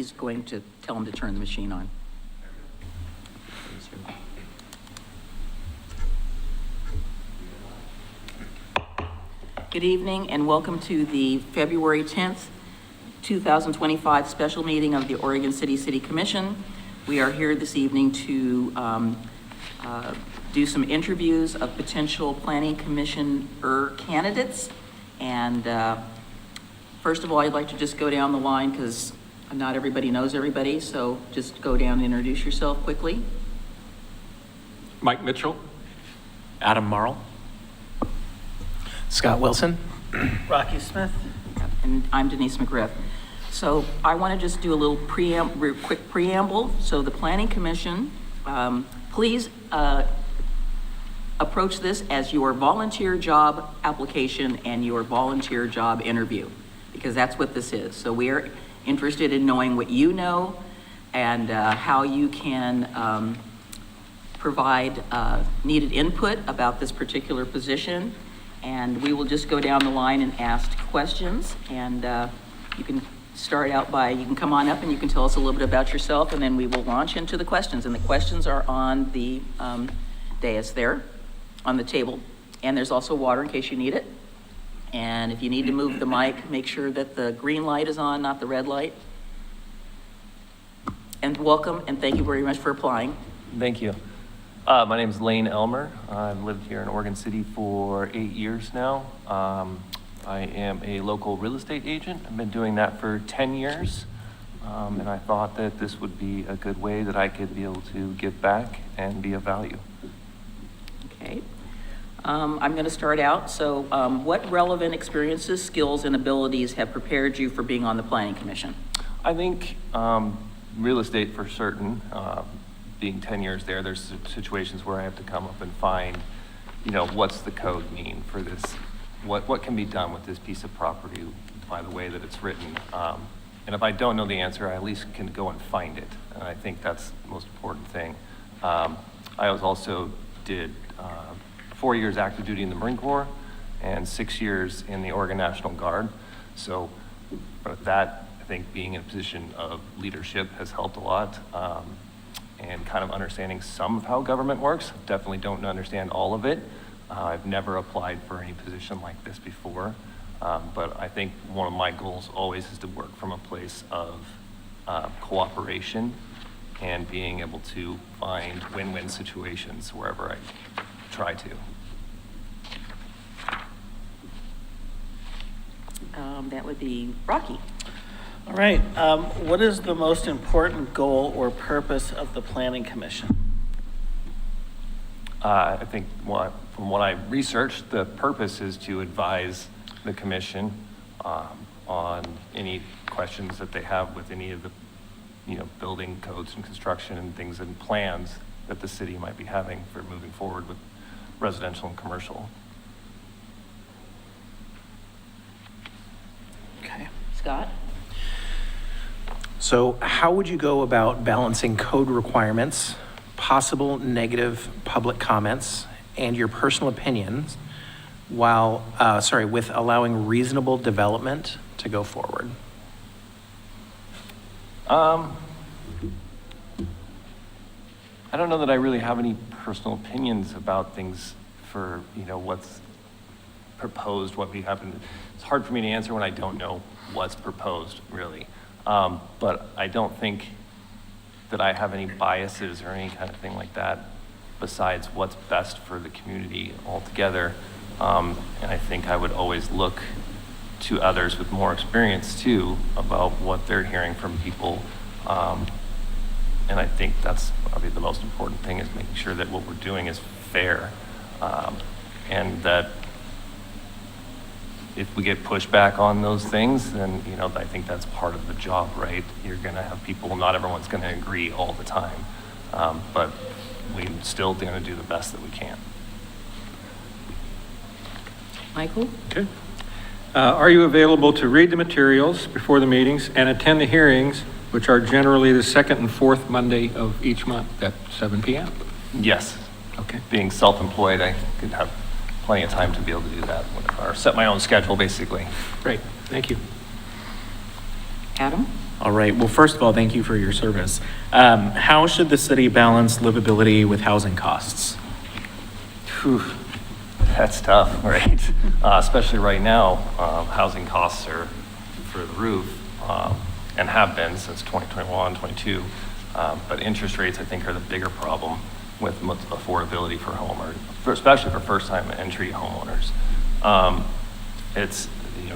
he's going to tell him to turn the machine on. Good evening and welcome to the February 10th, 2025 special meeting of the Oregon City Commission. We are here this evening to do some interviews of potential planning commissioner candidates. And first of all, I'd like to just go down the line because not everybody knows everybody. So just go down and introduce yourself quickly. Mike Mitchell. Adam Marl. Scott Wilson. Rocky Smith. And I'm Denise McGriff. So I want to just do a little quick preamble. So the Planning Commission, please approach this as your volunteer job application and your volunteer job interview, because that's what this is. So we are interested in knowing what you know and how you can provide needed input about this particular position. And we will just go down the line and ask questions. And you can start out by, you can come on up and you can tell us a little bit about yourself, and then we will launch into the questions. And the questions are on the dais there, on the table. And there's also water in case you need it. And if you need to move the mic, make sure that the green light is on, not the red light. And welcome, and thank you very much for applying. Thank you. My name is Lane Elmer. I've lived here in Oregon City for 8 years now. I am a local real estate agent. I've been doing that for 10 years. And I thought that this would be a good way that I could be able to give back and be of value. Okay. I'm going to start out. So what relevant experiences, skills, and abilities have prepared you for being on the Planning Commission? I think real estate for certain. Being 10 years there, there's situations where I have to come up and find, what's the code mean for this? What can be done with this piece of property by the way that it's written? And if I don't know the answer, I at least can go and find it. And I think that's the most important thing. I also did 4 years active duty in the Marine Corps and 6 years in the Oregon National Guard. So but that, I think being in a position of leadership has helped a lot. And kind of understanding some of how government works. Definitely don't understand all of it. I've never applied for any position like this before, but I think one of my goals always is to work from a place of cooperation and being able to find win-win situations wherever I try to. That would be Rocky. All right. What is the most important goal or purpose of the Planning Commission? I think from what I researched, the purpose is to advise the commission on any questions that they have with any of the, building codes and construction and things and plans that the city might be having for moving forward with residential and commercial. Okay. Scott? So how would you go about balancing code requirements, possible negative public comments, and your personal opinions with allowing reasonable development to go forward? I don't know that I really have any personal opinions about things for, what's proposed, what we happen. It's hard for me to answer when I don't know what's proposed, really. But I don't think that I have any biases or any kind of thing like that besides what's best for the community altogether. And I think I would always look to others with more experience too about what they're hearing from people. And I think that's probably the most important thing, is making sure that what we're doing is fair. And that if we get pushback on those things, then, I think that's part of the job, right? You're gonna have people, not everyone's gonna agree all the time, but we're still gonna do the best that we can. Michael? Okay. Are you available to read the materials before the meetings and attend the hearings, which are generally the second and fourth Monday of each month at 7 p.m.? Yes. Okay. Being self-employed, I could have plenty of time to be able to do that, or set my own schedule, basically. Great. Thank you. Adam? All right. Well, first of all, thank you for your service. How should the city balance livability with housing costs? Whew, that's tough, right? Especially right now, housing costs are through the roof, and have been since 2021, 22. But interest rates, I think, are the bigger problem with affordability for especially for first-time entry homeowners. It's,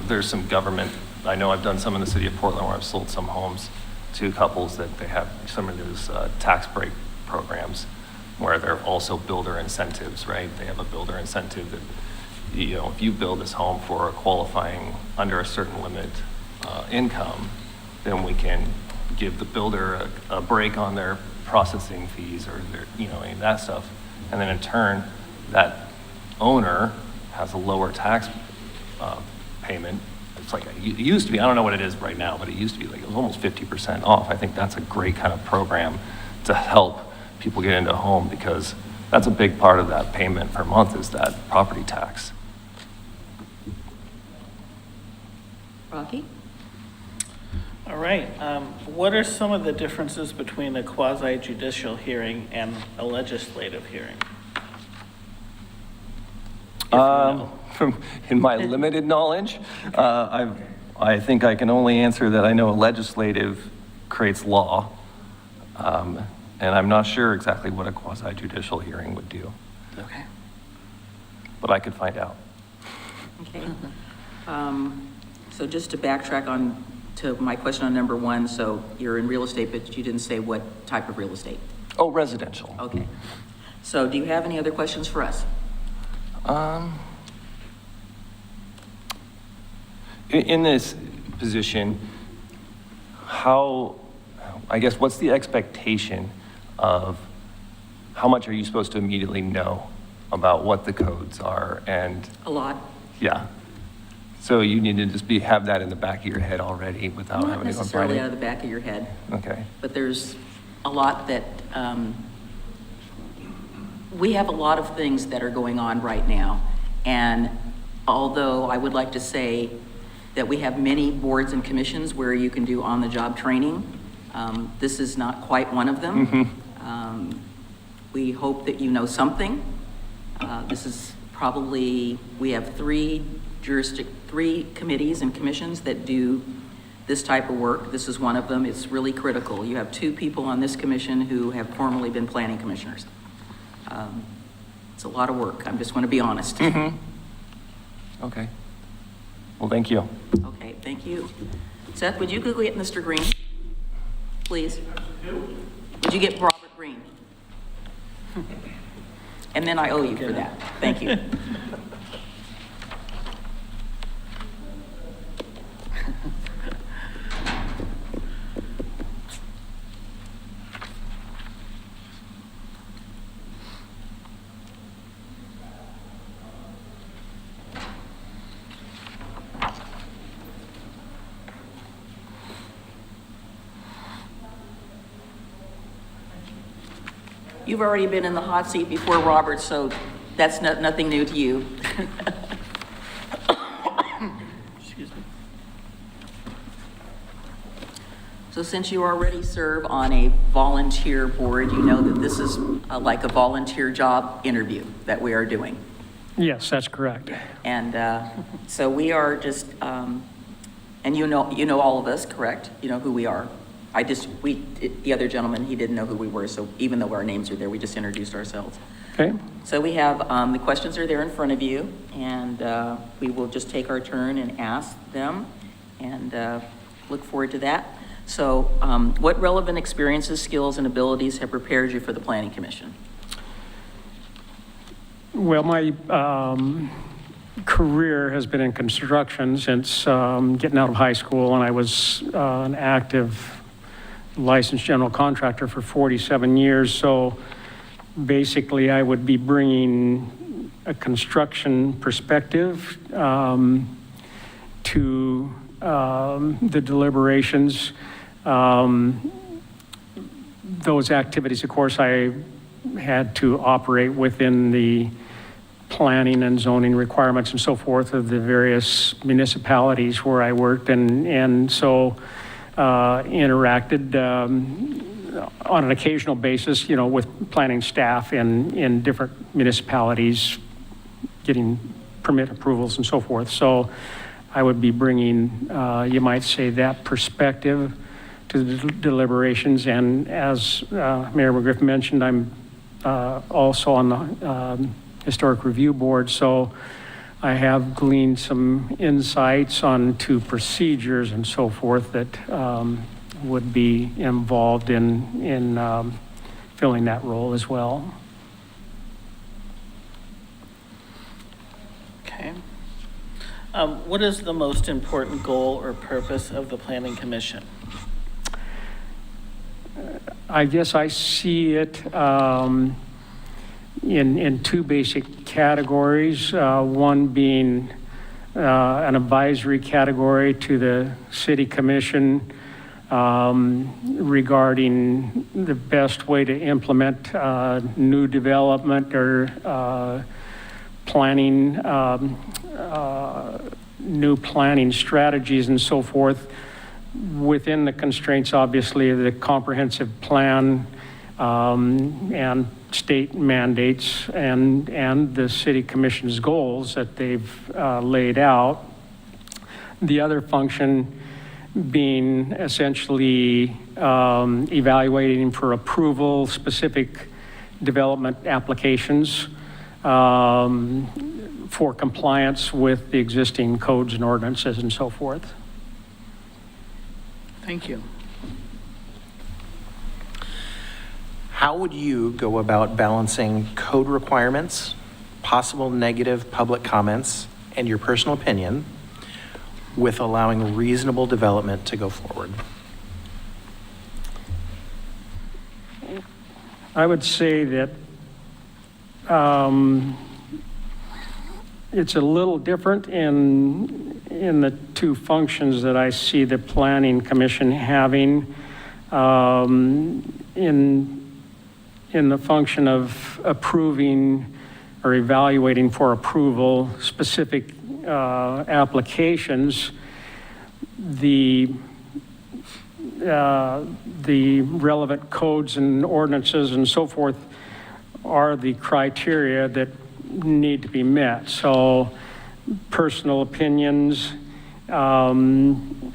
there's some government, I know I've done some in the city of Portland where I've sold some homes to couples that they have some of those tax break programs where they're also builder incentives, right? They have a builder incentive that, if you build this home for a qualifying under a certain limit income, then we can give the builder a break on their processing fees or their, any of that stuff. And then in turn, that owner has a lower tax payment. It's like, it used to be, I don't know what it is right now, but it used to be like, it was almost 50% off. I think that's a great kind of program to help people get into a home, because that's a big part of that payment per month is that property tax. Rocky? All right. What are some of the differences between a quasi-judicial hearing and a legislative hearing? If you know. In my limited knowledge, I think I can only answer that I know a legislative creates law, and I'm not sure exactly what a quasi-judicial hearing would do, Okay. but I could find out. Okay. So just to backtrack on to my question on number one, so you're in real estate, but you didn't say what type of real estate. Oh, residential. Okay. So do you have any other questions for us? In this position, what's the expectation of how much are you supposed to immediately know about what the codes are? And A lot. yeah, so you need to just have that in the back of your head already without Not having to go and necessarily find out of the back of your head, it. Okay. but there's a lot that, we have a lot of things that are going on right now. And although I would like to say that we have many boards and commissions where you can do on-the-job training, this is not quite one of them. We hope that you know something. This is probably, we have three committees and commissions that do this type of work. This is one of them. It's really critical. You have two people on this commission who have formerly been planning commissioners. It's a lot of work. I just want to be honest. Okay. Well, thank you. Okay, thank you. Seth, would you go get Mr. Green, please? Would you get Robert Green? And then I owe you for that. Thank you. You've already been in the hot seat before Robert, so that's nothing new to you. Excuse me. So since you already serve on a volunteer board, you know that this is like a volunteer job interview that we are doing. Yes, that's correct. And so we are just, and you know all of us, correct? You know who we are. The other gentleman, he didn't know who we were, so even though our names are there, we just introduced ourselves. Okay. So we have, the questions are there in front of you, and we will just take our turn and ask them, and look forward to that. So what relevant experiences, skills, and abilities have prepared you for the Planning Commission? Well, my career has been in construction since getting out of high school, and I was an active licensed general contractor for 47 years. So basically, I would be bringing a construction perspective to the deliberations. Those activities, of course, I had to operate within the planning and zoning requirements and so forth of the various municipalities where I worked. And so interacted on an occasional basis, with planning staff in different municipalities, getting permit approvals and so forth. So I would be bringing, you might say, that perspective to the deliberations. And as Mayor McGriff mentioned, I'm also on the Historic Review Board, so I have gleaned some insights onto procedures and so forth that would be involved in filling that role as well. Okay. What is the most important goal or purpose of the Planning Commission? I guess I see it in two basic categories. One being an advisory category to the City Commission regarding the best way to implement new development or planning, new planning strategies and so forth, within the constraints, obviously, of the comprehensive plan and state mandates and the City Commission's goals that they've laid out. The other function being essentially evaluating for approval specific development applications for compliance with the existing codes and ordinances and so forth. Thank you. How would you go about balancing code requirements, possible negative public comments, and your personal opinion with allowing reasonable development to go forward? I would say that it's a little different in the two functions that I see the Planning Commission having. In the function of approving or evaluating for approval specific applications, the relevant codes and ordinances and so forth are the criteria that need to be met. So personal opinions and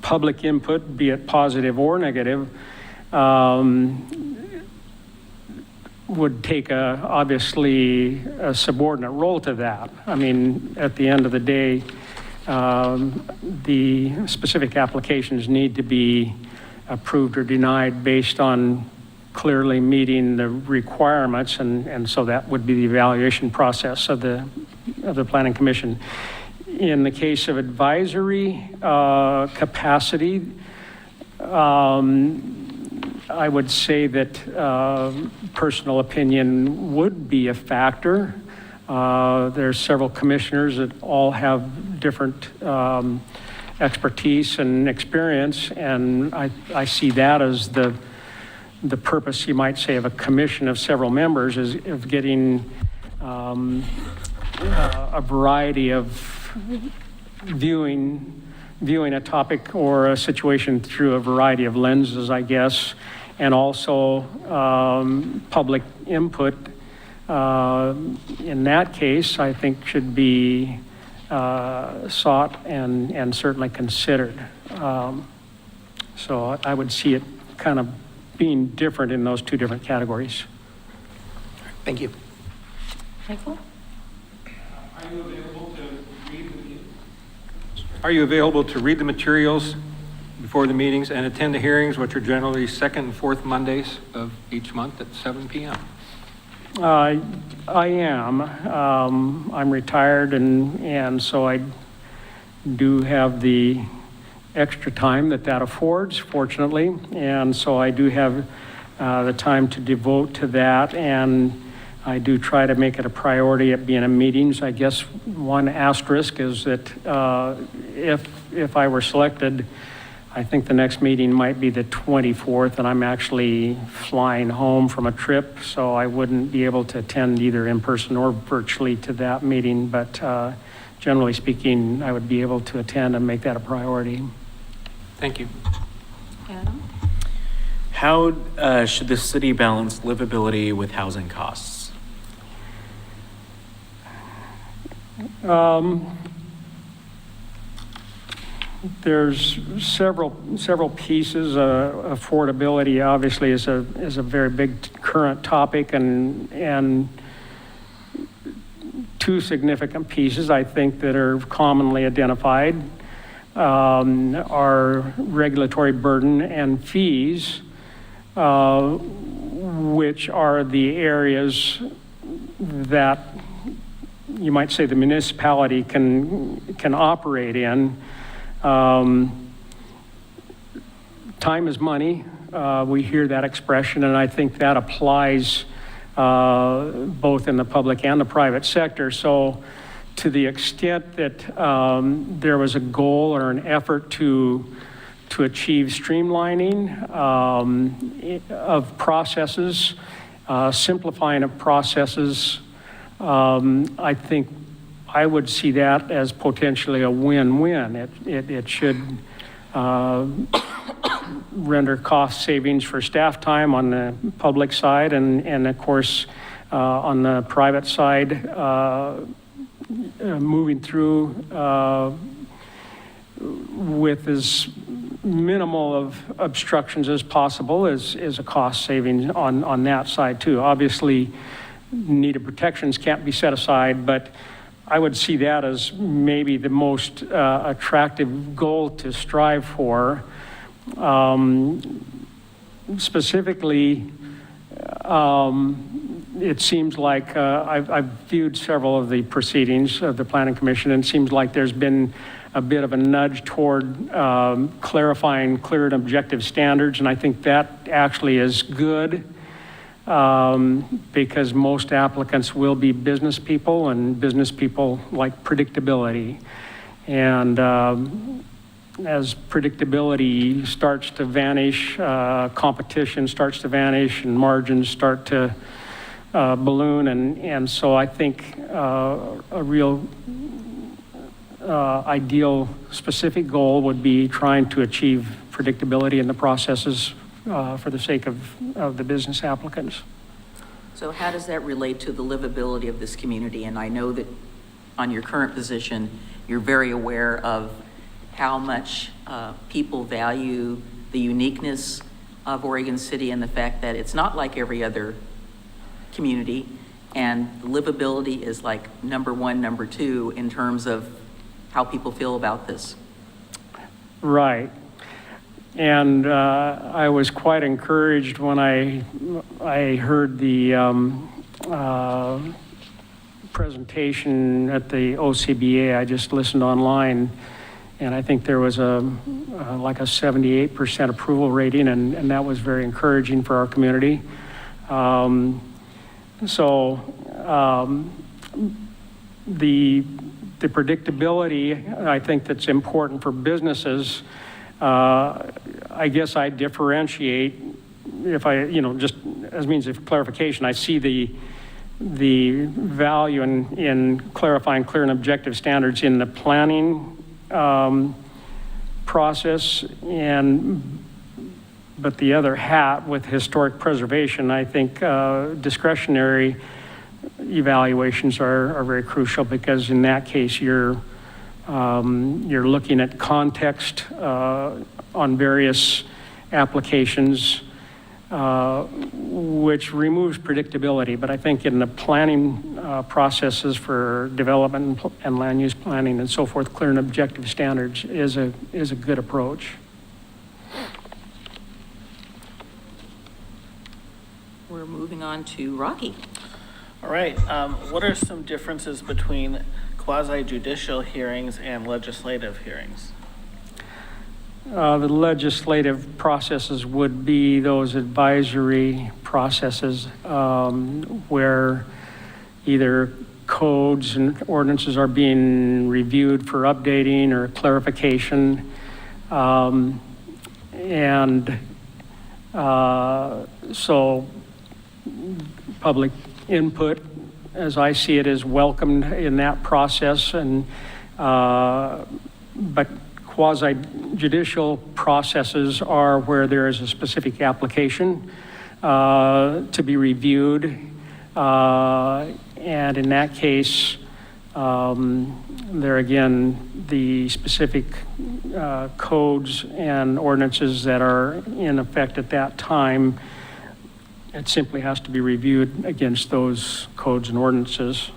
public input, be it positive or negative, would take obviously a subordinate role to that. I mean, at the end of the day, the specific applications need to be approved or denied based on clearly meeting the requirements, and so that would be the evaluation process of the Planning Commission. In the case of advisory capacity, I would say that personal opinion would be a factor. There's several commissioners that all have different expertise and experience, and I see that as the purpose, you might say, of a commission of several members, is of getting a variety of viewing a topic or a situation through a variety of lenses, I guess, and also public input in that case, I think, should be sought and certainly considered. So I would see it kind of being different in those two different categories. Thank you. Michael? Are you available to read the materials before the meetings and attend the hearings, which are generally second and fourth Mondays of each month at 7 p.m.? I am. I'm retired, and so I do have the extra time that affords, fortunately, and so I do have the time to devote to that, and I do try to make it a priority at being in meetings. I guess one asterisk is that if I were selected, I think the next meeting might be the 24th, and I'm actually flying home from a trip, so I wouldn't be able to attend either in person or virtually to that meeting, but generally speaking, I would be able to attend and make that a priority. Thank you. Adam? How should the city balance livability with housing costs? There's several pieces. Affordability obviously is a very big current topic, and two significant pieces I think that are commonly identified are regulatory burden and fees, which are the areas that you might say the municipality can operate in. Time is money. We hear that expression, and I think that applies both in the public and the private sector. So to the extent that there was a goal or an effort to achieve streamlining of processes, simplifying of processes, I think I would see that as potentially a win-win. It should render cost savings for staff time on the public side, and of course, on the private side, moving through with as minimal of obstructions as possible is a cost saving on that side too. Obviously, needed protections can't be set aside, but I would see that as maybe the most attractive goal to strive for. Specifically, it seems like I've viewed several of the proceedings of the Planning Commission, and it seems like there's been a bit of a nudge toward clarifying clear and objective standards, and I think that actually is good. Because most applicants will be business people, and business people like predictability. And as predictability starts to vanish, competition starts to vanish, and margins start to balloon. And so I think a real ideal specific goal would be trying to achieve predictability in the processes for the sake of the business applicants. So how does that relate to the livability of this community? And I know that on your current position, you're very aware of how much people value the uniqueness of Oregon City and the fact that it's not like every other community, and livability is like number one, number two in terms of how people feel about this. Right. And I was quite encouraged when I heard the presentation at the OCBA. I just listened online, and I think there was like a 78% approval rating, and that was very encouraging for our community. The predictability, I think that's important for businesses. I guess I differentiate, if I, just as means of clarification, I see the value in clarifying clear and objective standards in the planning process, but the other hat with historic preservation, I think discretionary evaluations are very crucial, because in that case you're looking at context on various applications, which removes predictability. But I think in the planning processes for development and land use planning and so forth, clear and objective standards is a good approach. We're moving on to Rocky. All right, what are some differences between quasi-judicial hearings and legislative hearings? The legislative processes would be those advisory processes where either codes and ordinances are being reviewed for updating or clarification. So public input as I see it, is welcomed in that process, and, but quasi-judicial processes are where there is a specific application to be reviewed. And in that case, there again, the specific codes and ordinances that are in effect at that time, it simply has to be reviewed against those codes and ordinances.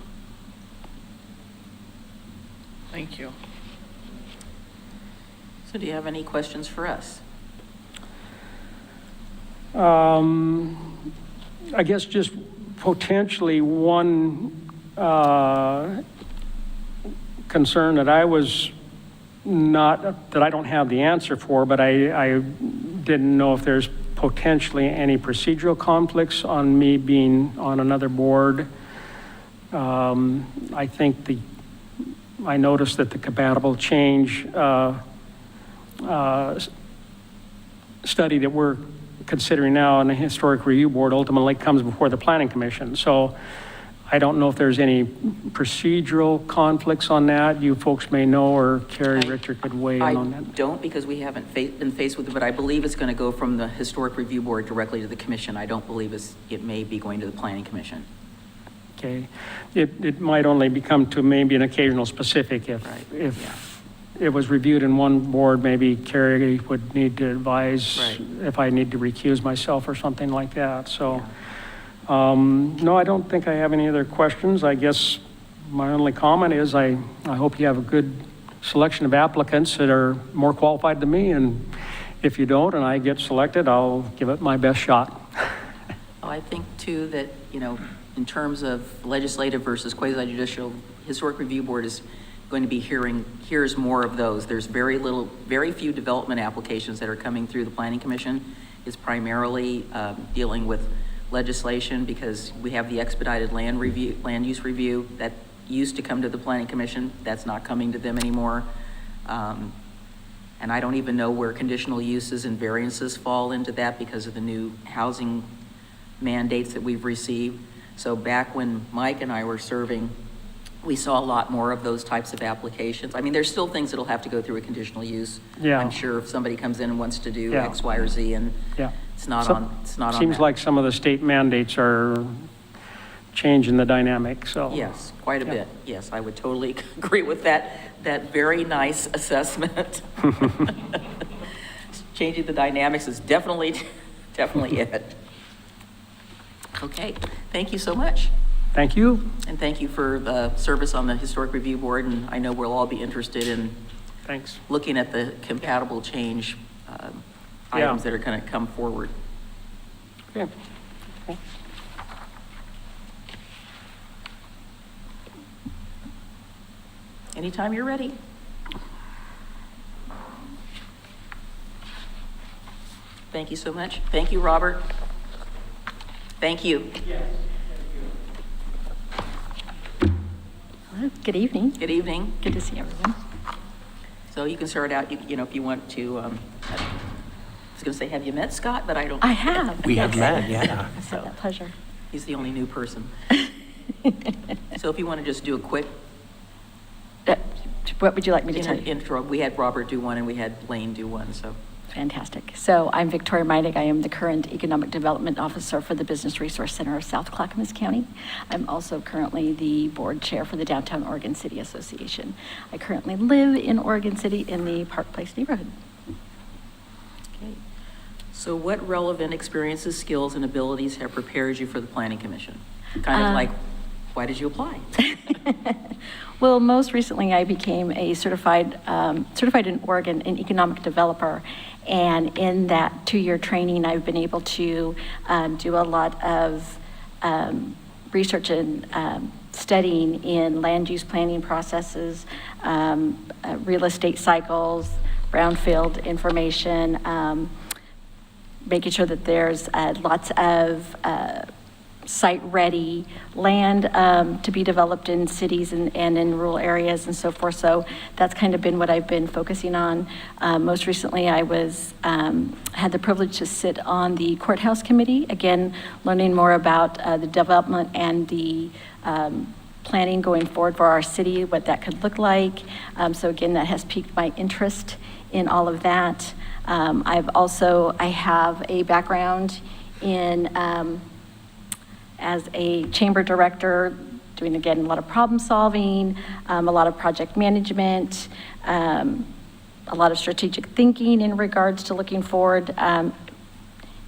Thank you. So do you have any questions for us? I guess just potentially one concern that I was not, that I don't have the answer for, but I didn't know if there's potentially any procedural conflicts on me being on another board. I think I noticed that the compatible change study that we're considering now on the Historic Review Board ultimately comes before the Planning Commission. So I don't know if there's any procedural conflicts on that. You folks may know, or Carrie, Richard could weigh in on I that. don't, because we haven't been faced with it, but I believe it's going to go from the Historic Review Board directly to the commission. I don't believe it may be going to the Planning Commission. Okay. It might only become to maybe an occasional specific if, Right, if it was reviewed in one board, maybe Carrie would need to advise Right. if I need to recuse myself or something like that. So. Yeah. No, I don't think I have any other questions. I guess my only comment is I hope you have a good selection of applicants that are more qualified than me, and if you don't and I get selected, I'll give it my best shot. Well, I think too that, in terms of legislative versus quasi-judicial, Historic Review Board is going to be hears more of those. There's very few development applications that are coming through the Planning Commission. It's primarily dealing with legislation, because we have the expedited land use review that used to come to the Planning Commission. That's not coming to them anymore. And I don't even know where conditional uses and variances fall into that because of the new housing mandates that we've received. So back when Mike and I were serving, we saw a lot more of those types of applications. I mean, there's still things that'll have to go through a conditional use. Yeah. I'm sure if somebody comes in and wants to do Yeah. X, Y, or Z, and Yeah. it's not So- on Seems that. like some of the state mandates are changing the dynamic, so. Yes, quite a Yeah. bit. Yes, I would totally agree with that very nice assessment. Changing the dynamics is definitely it. Okay, thank you so much. Thank you. And thank you for the service on the Historic Review Board, and I know we'll all be interested in Thanks. looking at the compatible change Yeah. items that are going to come forward. Okay. Anytime you're ready. Thank you so much. Thank you, Robert. Thank you. Hello, good evening. Good evening. Good to see everyone. So you can start out, if you want to, I was going to say, have you met Scott? But I don't. I have. We have yes. met, yeah. I've had that pleasure. He's the only new person. So if you want to just do a quick What would you like me to tell you? intro, we had Robert do one and we had Lane do one, so. Fantastic. So I'm Victoria Meinig. I am the current Economic Development Officer for the Business Resource Center of South Clackamas County. I'm also currently the board chair for the Downtown Oregon City Association. I currently live in Oregon City in the Park Place neighborhood. Okay. So what relevant experiences, skills, and abilities have prepared you for the Planning Commission? Kind of like, why did you apply? Well, most recently, I became a certified in Oregon, an economic developer. And in that 2-year training, I've been able to do a lot of research and studying in land use planning processes, real estate cycles, brownfield information, making sure that there's lots of site-ready land to be developed in cities and in rural areas and so forth. So that's kind of been what I've been focusing on. Most recently, I had the privilege to sit on the courthouse committee, again, learning more about the development and the planning going forward for our city, what that could look like. So again, that has piqued my interest in all of that. I have a background in as a chamber director, doing again a lot of problem solving, a lot of project management, a lot of strategic thinking in regards to looking forward, in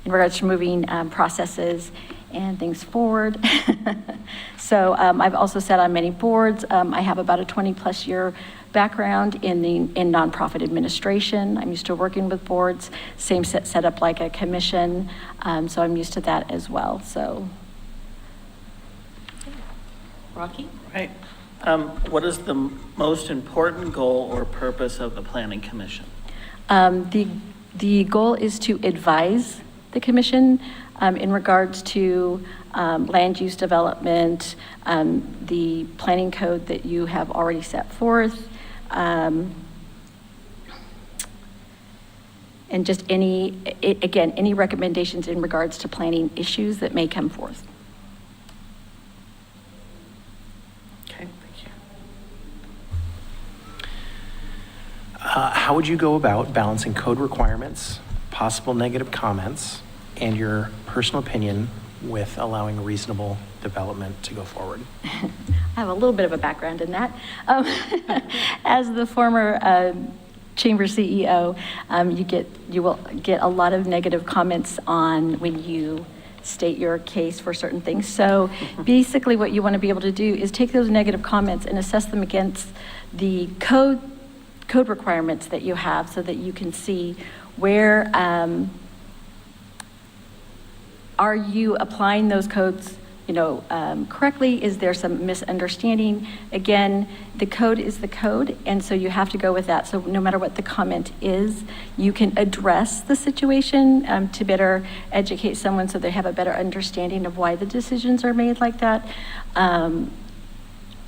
regards to moving processes and things forward. So I've also sat on many boards. I have about a 20+ year background in nonprofit administration. I'm used to working with boards, same set up like a commission. So I'm used to that as well. So. Rocky? Right. What is the most important goal or purpose of the Planning Commission? The goal is to advise the commission in regards to land use development, the planning code that you have already set forth, and just any recommendations in regards to planning issues that may come forth. Okay, thank you. How would you go about balancing code requirements, possible negative comments, and your personal opinion with allowing reasonable development to go forward? I have a little bit of a background in that. As the former chamber CEO, you will get a lot of negative comments on when you state your case for certain things. So basically what you want to be able to do is take those negative comments and assess them against the code requirements that you have, so that you can see where are you applying those codes correctly? Is there some misunderstanding? Again, the code is the code, and so you have to go with that. So no matter what the comment is, you can address the situation to better educate someone so they have a better understanding of why the decisions are made like that.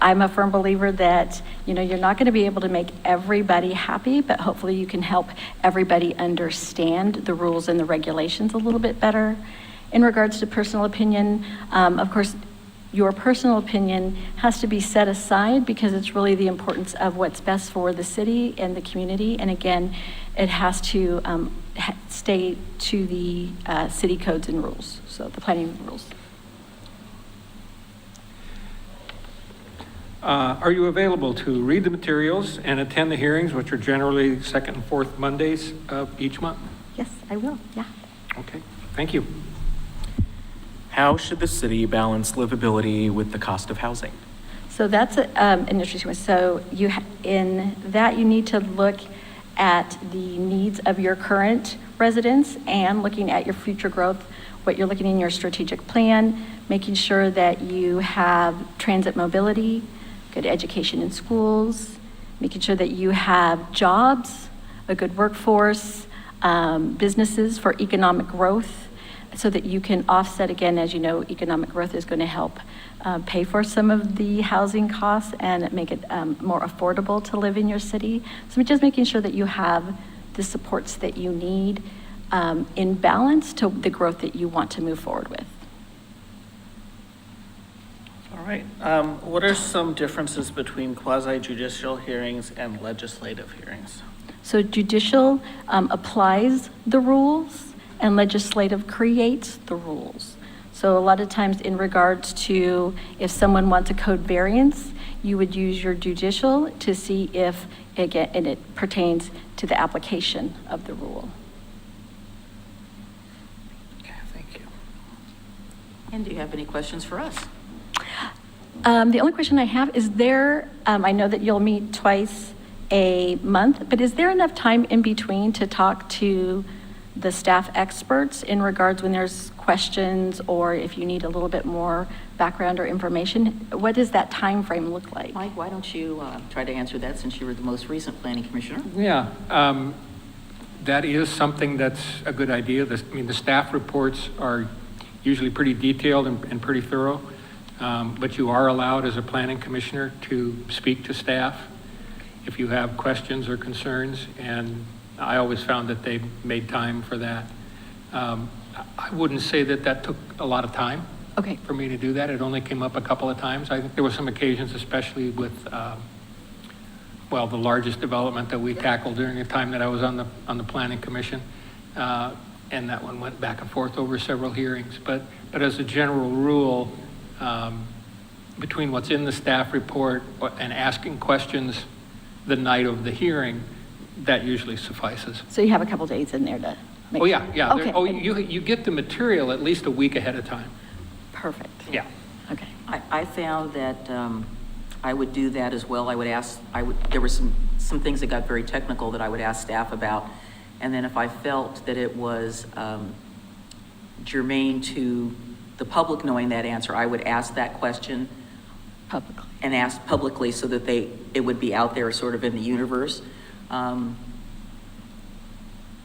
I'm a firm believer that, you're not going to be able to make everybody happy, but hopefully you can help everybody understand the rules and the regulations a little bit better. In regards to personal opinion, of course, your personal opinion has to be set aside because it's really the importance of what's best for the city and the community. And again, it has to stay to the city codes and rules, so the planning rules. Are you available to read the materials and attend the hearings, which are generally second and fourth Mondays of each month? Yes, I will, yeah. Okay, thank you. How should the city balance livability with the cost of housing? So that's an interesting one. So in that, you need to look at the needs of your current residents and looking at your future growth, what you're looking in your strategic plan, making sure that you have transit mobility, good education in schools, making sure that you have jobs, a good workforce, businesses for economic growth, so that you can offset, again, as you know, economic growth is going to help pay for some of the housing costs and make it more affordable to live in your city. So just making sure that you have the supports that you need in balance to the growth that you want to move forward with. All right. What are some differences between quasi-judicial hearings and legislative hearings? So judicial applies the rules, and legislative creates the rules. So a lot of times in regards to if someone wants a code variance, you would use your judicial to see if it pertains to the application of the rule. Okay, thank you. And do you have any questions for us? The only question I have is I know that you'll meet twice a month, but is there enough time in between to talk to the staff experts in regards when there's questions or if you need a little bit more background or information? What does that time frame look like? Mike, why don't you try to answer that since you were the most recent planning commissioner? Yeah, that is something that's a good idea. The staff reports are usually pretty detailed and pretty thorough. But you are allowed as a planning commissioner to speak to staff if you have questions or concerns, and I always found that they made time for that. I wouldn't say that that took a lot of time Okay. for me to do that. It only came up a couple of times. I think there were some occasions, especially with, well, the largest development that we tackled during the time that I was on the planning commission. And that one went back and forth over several hearings. But as a general rule, between what's in the staff report and asking questions the night of the hearing, that usually suffices. So you have a couple days in there to make Oh, sure. yeah, yeah. Okay. Oh, you get the material at least a week ahead of time. Perfect. Yeah. Okay. I found that I would do that as well. There were some things that got very technical that I would ask staff about. And then if I felt that it was germane to the public knowing that answer, I would ask that question Publicly. and ask publicly so that it would be out there sort of in the universe.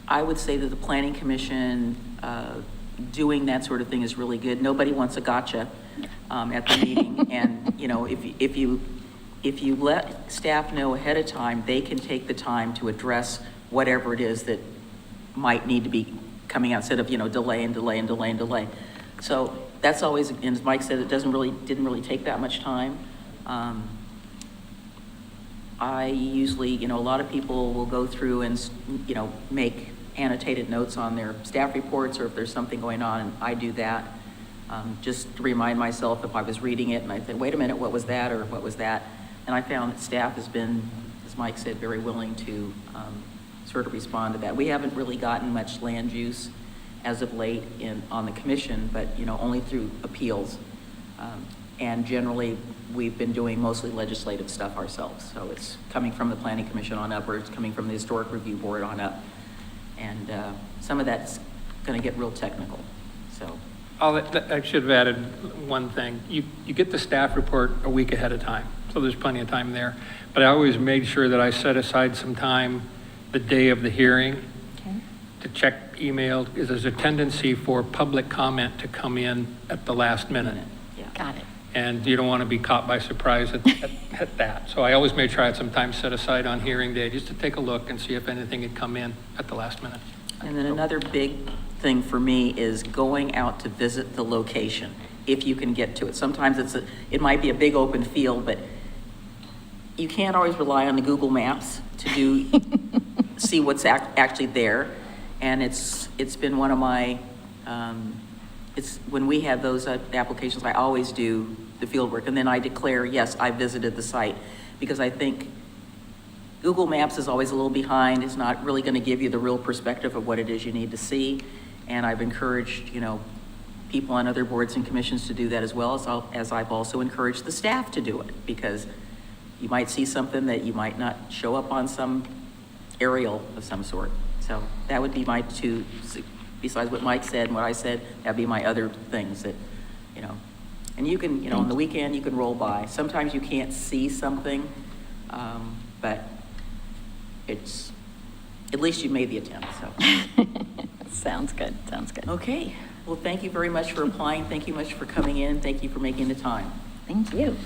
I would say that the Planning Commission doing that sort of thing is really good. Nobody wants a gotcha at the meeting. And, you know, if you let staff know ahead of time, they can take the time to address whatever it is that might need to be coming out instead of, you know, delay and delay and delay and delay. So that's always, and as Mike said, it didn't really take that much time. I usually, you know, a lot of people will go through and, you know, make annotated notes on their staff reports, or if there's something going on, and I do that. Just to remind myself if I was reading it and I said, wait a minute, what was that, or what was that? And I found that staff has been, as Mike said, very willing to sort of respond to that. We haven't really gotten much land use as of late on the commission, but, you know, only through appeals. And generally, we've been doing mostly legislative stuff ourselves. So it's coming from the Planning Commission on up, or it's coming from the Historic Review Board on up. And some of that's going to get real technical, so. I should have added one thing. You get the staff report a week ahead of time, so there's plenty of time there. But I always made sure that I set aside some time the day of the hearing to check email, because there's a tendency for public comment to come in at the last minute. Yeah. Got it. And you don't want to be caught by surprise at that. So I always made sure I had some time set aside on hearing day just to take a look and see if anything had come in at the last minute. And then another big thing for me is going out to visit the location, if you can get to it. Sometimes it might be a big open field, but you can't always rely on the Google Maps to see what's actually there. And it's been one of my, when we have those applications, I always do the field work, and then I declare, yes, I visited the site, because I think Google Maps is always a little behind. It's not really going to give you the real perspective of what it is you need to see. And I've encouraged, you know, people on other boards and commissions to do that as well, as I've also encouraged the staff to do it, because you might see something that you might not show up on some aerial of some sort. So that would be my two, besides what Mike said and what I said, that'd be my other things that, you know, and you can, you know, on the weekend you can roll by. Sometimes you can't see something, but it's, at least you made the attempt, so. Sounds good. Sounds good. Okay, well, thank you very much for applying. Thank you much for coming in. Thank you for making the time. Thank you.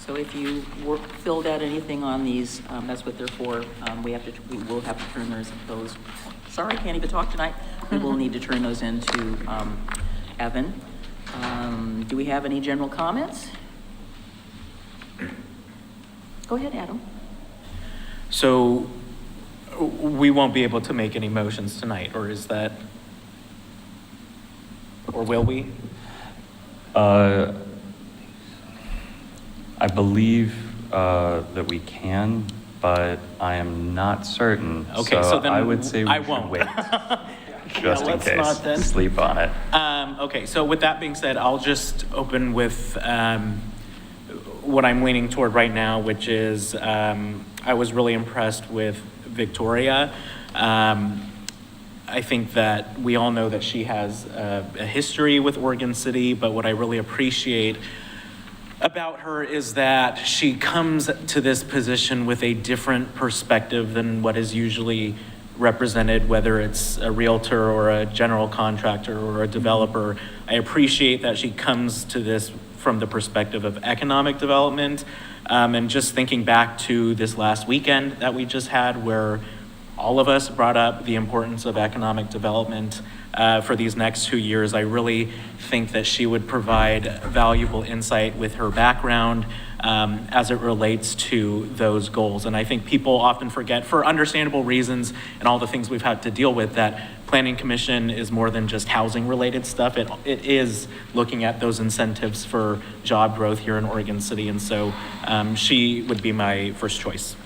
So if you filled out anything on these, that's what they're for. We will have to turn those, sorry, can't even talk tonight. We will need to turn those into Evan. Do we have any general comments? Go ahead, Adam. So we won't be able to make any motions tonight, or is that, or will we? I believe that we can, but I am not certain. Okay, so then I would say we I should wait. wait, just in let's not then. case. Sleep on it. Okay, so with that being said, I'll just open with what I'm leaning toward right now, which is I was really impressed with Victoria. I think that we all know that she has a history with Oregon City, but what I really appreciate about her is that she comes to this position with a different perspective than what is usually represented, whether it's a realtor or a general contractor or a developer. I appreciate that she comes to this from the perspective of economic development. And just thinking back to this last weekend that we just had, where all of us brought up the importance of economic development for these next 2 years, I really think that she would provide valuable insight with her background as it relates to those goals. And I think people often forget, for understandable reasons and all the things we've had to deal with, that Planning Commission is more than just housing related stuff. It is looking at those incentives for job growth here in Oregon City. And so she would be my first choice.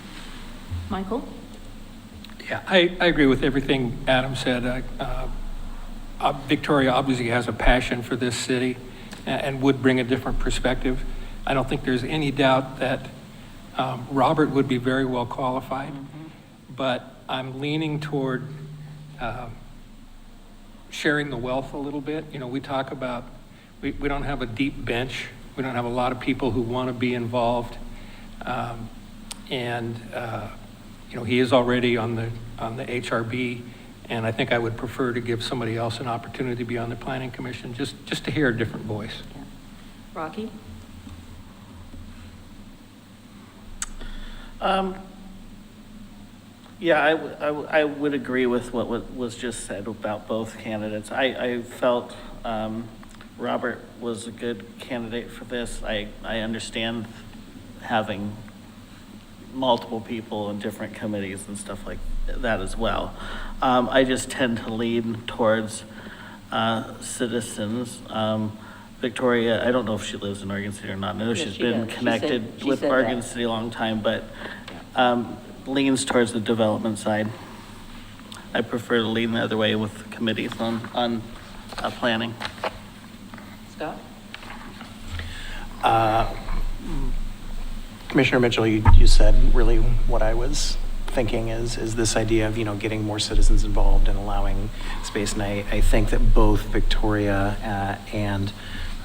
Michael? Yeah, I agree with everything Adam said. Victoria obviously has a passion for this city and would bring a different perspective. I don't think there's any doubt that Robert would be very well qualified, but I'm leaning toward sharing the wealth a little bit. You know, we talk about, we don't have a deep bench. We don't have a lot of people who want to be involved. You know, he is already on the HRB, and I think I would prefer to give somebody else an opportunity to be on the Planning Commission, just to hear a different voice. Yeah. Rocky? Yeah, I would agree with what was just said about both candidates. I felt Robert was a good candidate for this. I understand having multiple people in different committees and stuff like that as well. I just tend to lean towards citizens. Victoria, I don't know if she lives in Oregon City or not. I know Yes, she's she been does. connected She with said Oregon that. City a long time, but leans towards the development side. I prefer to lean the other way with committees on planning. Scott? Commissioner Mitchell, you said really what I was thinking is this idea of, you know, getting more citizens involved and allowing space. And I think that both Victoria and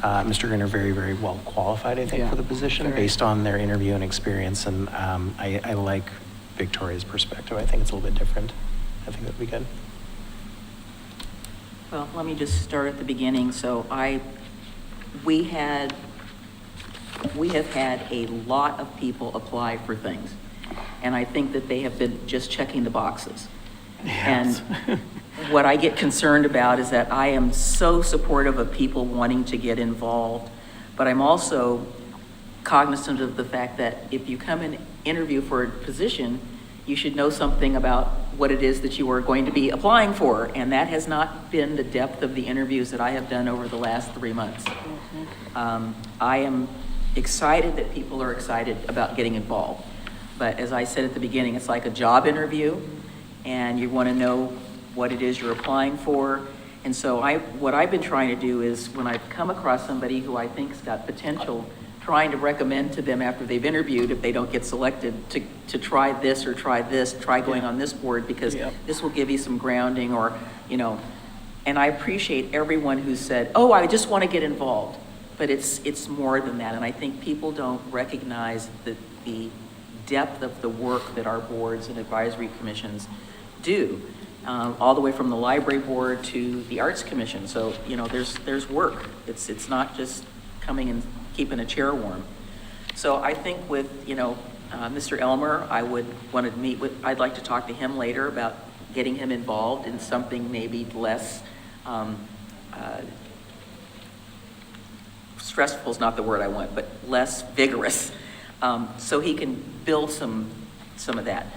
Mr. Green are very, very well qualified, I think, for the position based on their interview and experience. And I like Victoria's perspective. I think it's a little bit different. I think that'd be good. Well, let me just start at the beginning. So we have had a lot of people apply for things. And I think that they have been just checking the boxes. Yes. And what I get concerned about is that I am so supportive of people wanting to get involved, but I'm also cognizant of the fact that if you come and interview for a position, you should know something about what it is that you are going to be applying for. And that has not been the depth of the interviews that I have done over the last 3 months. I am excited that people are excited about getting involved. But as I said at the beginning, it's like a job interview, and you want to know what it is you're applying for. And so what I've been trying to do is, when I've come across somebody who I think's got potential, trying to recommend to them after they've interviewed, if they don't get selected, to try this or try this, try going on this board, because this will give you some grounding, or, you know. And I appreciate everyone who said, oh, I just want to get involved. But it's more than that. And I think people don't recognize the depth of the work that our boards and advisory commissions do, all the way from the library board to the arts commission. So, you know, there's work. It's not just coming and keeping a chair warm. So I think with, you know, Mr. Elmer, I would want to meet with, I'd like to talk to him later about getting him involved in something maybe less, stressful is not the word I want, but less vigorous, so he can build some of that.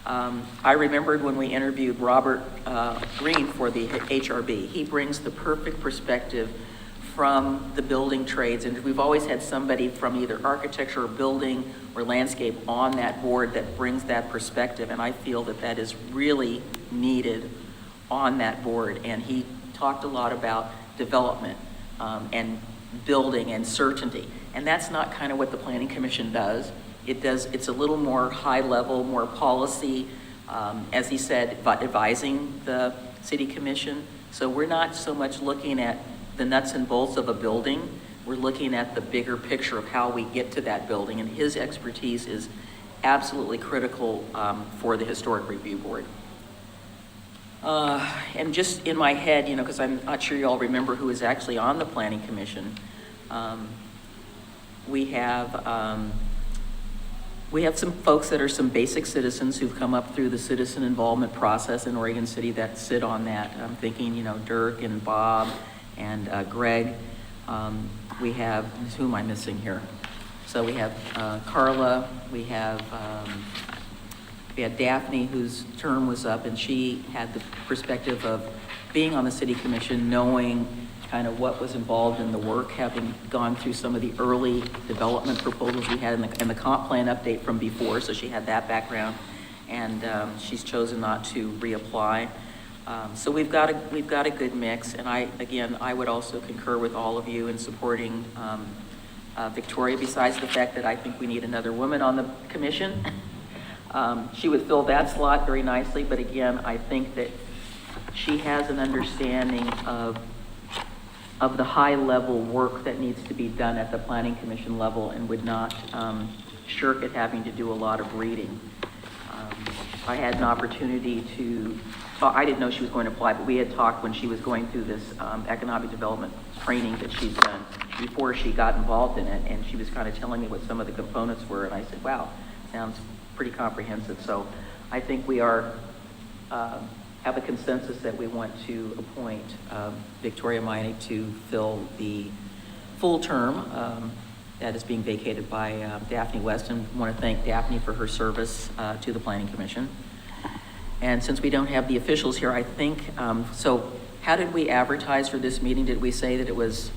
I remembered when we interviewed Robert Green for the HRB. He brings the perfect perspective from the building trades, and we've always had somebody from either architecture or building or landscape on that board that brings that perspective, and I feel that that is really needed on that board. And he talked a lot about development and building and certainty, and that's not kind of what the Planning Commission does. It's a little more high level, more policy, as he said, advising the city commission. So we're not so much looking at the nuts and bolts of a building. We're looking at the bigger picture of how we get to that building, and his expertise is absolutely critical for the Historic Review Board. And just in my head, you know, because I'm not sure you all remember who is actually on the Planning Commission, we have some folks that are some basic citizens who've come up through the citizen involvement process in Oregon City that sit on that. I'm thinking, you know, Dirk and Bob and Greg. We have, who am I missing here? So we have Carla, we had Daphne, whose term was up, and she had the perspective of being on the city commission, knowing kind of what was involved in the work, having gone through some of the early development proposals we had in the comp plan update from before, so she had that background, and she's chosen not to reapply. So we've got a good mix, and I would also concur with all of you in supporting Victoria, besides the fact that I think we need another woman on the commission. She would fill that slot very nicely, but again, I think that she has an understanding of the high-level work that needs to be done at the Planning Commission level and would not shirk at having to do a lot of reading. I had an opportunity to talk, I didn't know she was going to apply, but we had talked when she was going through this economic development training that she's done before she got involved in it, and she was kind of telling me what some of the components were, and I said, wow, sounds pretty comprehensive. So I think we are have a consensus that we want to appoint Victoria Meinig to fill the full term that is being vacated by Daphne Weston. I want to thank Daphne for her service to the Planning Commission. And since we don't have the officials here, I think, so how did we advertise for this meeting? Did we say that it was?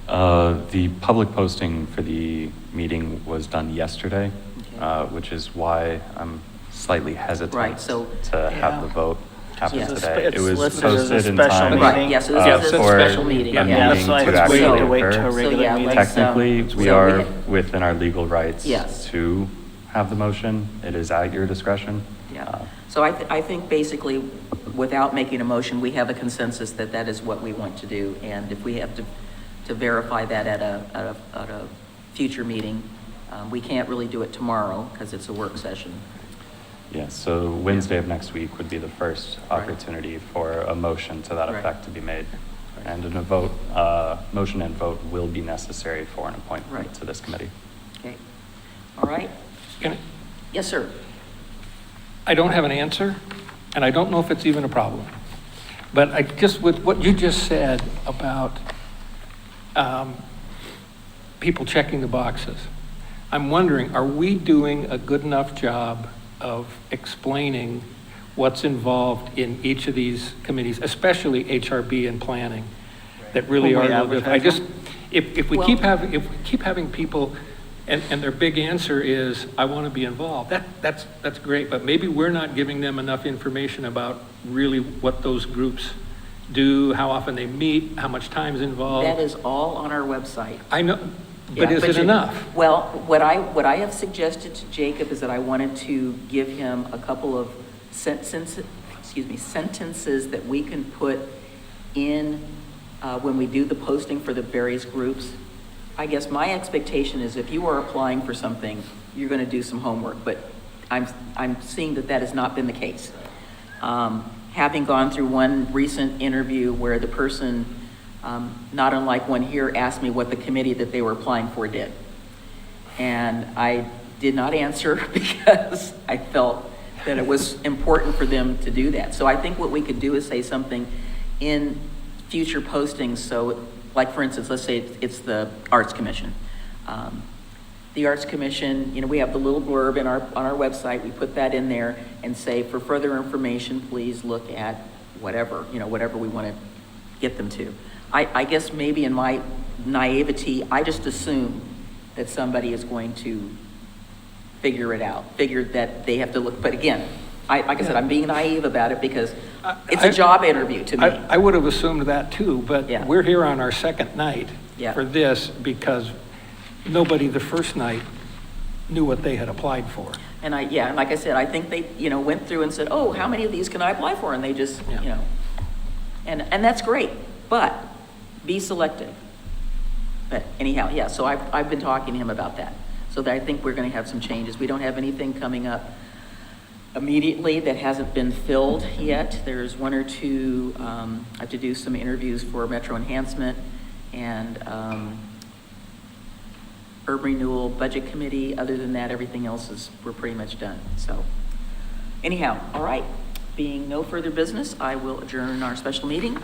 The public posting for the meeting was done yesterday, Okay. which is why I'm slightly hesitant Right, so- to have the vote happen Yeah. today. It's It was listed as a posted in special time. meeting. Right, yes, so this is a for special meeting. a Yeah, meeting so I to think we need actually to wait to a occur. regular yeah, meeting. let's, Technically, we so we are had- within our legal rights Yes. to have the motion. It is at your discretion. Yeah, so I think basically, without making a motion, we have a consensus that that is what we want to do. And if we have to verify that at a future meeting, we can't really do it tomorrow because it's a work session. Yes, so Wednesday of next week would be the first Right. opportunity for a motion to that Right. effect to be made. And a vote, motion and vote will be necessary for an appointment Right. to this committee. Okay, all right? Can- Yes, sir. I don't have an answer, and I don't know if it's even a problem. But I just, with what you just said about people checking the boxes, I'm wondering, are we doing a good enough job of explaining what's involved in each of these committees, especially HRB and planning, that really When we are, a little bit- I advertise just, if we Well- keep having people, and their big answer is, I want to be involved, that's great, but maybe we're not giving them enough information about really what those groups do, how often they meet, how much time's involved. That is all on our website. I know, but Yeah, is it you- enough? Well, what I have suggested to Jacob is that I wanted to give him a couple of sentences that we can put in when we do the posting for the various groups. I guess my expectation is if you are applying for something, you're going to do some homework, but I'm seeing that has not been the case. Having gone through one recent interview where the person, not unlike one here, asked me what the committee that they were applying for did. And I did not answer because I felt that it was important for them to do that. So I think what we could do is say something in future postings. So like, for instance, let's say it's the Arts Commission. The Arts Commission, you know, we have the little blurb on our website. We put that in there and say, for further information, please look at whatever, you know, whatever we want to get them to. I guess maybe in my naivety, I just assume that somebody is going to figure it out, figure that they have to look. But again, like I said, I'm being naive about it because it's a job interview to me. I would have assumed that too, but Yeah. we're here on our second night Yeah. for this because nobody the first night knew what they had applied for. And and like I said, I think they, went through and said, oh, how many of these can I apply for? And they just, Yeah. and that's great, but be selective. But anyhow, yeah, so I've been talking to him about that. So that I think we're going to have some changes. We don't have anything coming up immediately that hasn't been filled yet. There's one or two, I have to do some interviews for Metro Enhancement and Urban Renewal Budget Committee. Other than that, everything else we're pretty much done. So anyhow, all right. Being no further business, I will adjourn our special meeting.